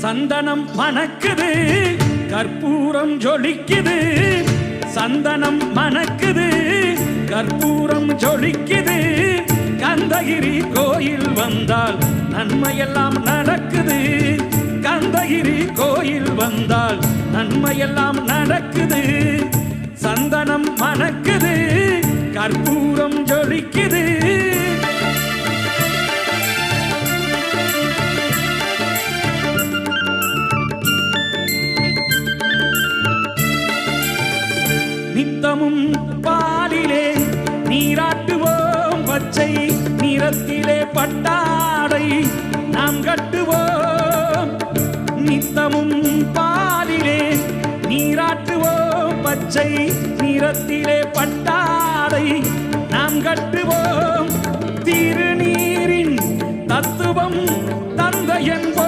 சந்தனம் மணக்குது கற்பூரம் ஜொலிக்குது சந்தனம் மணக்குது கற்பூரம் ஜொலிக்குது கந்தகிரி கோயில் வந்தால் நன்மையெல்லாம் நடக்குது கந்தகிரி கோயில் வந்தால் நன்மையெல்லாம் நடக்குது சந்தனம் மணக்குது கற்பூரம் ஜொலிக்குது நித்தமும் பாலிலே நீராட்டுவோம் பச்சை நிறத்திலே பட்டாடை நாம் கட்டுவோம் நித்தமும் பாலிலே நீராட்டுவோம் பச்சை நிறத்திலே பட்டாடை நாம் கட்டுவோம் திருநீரின் தத்துவம்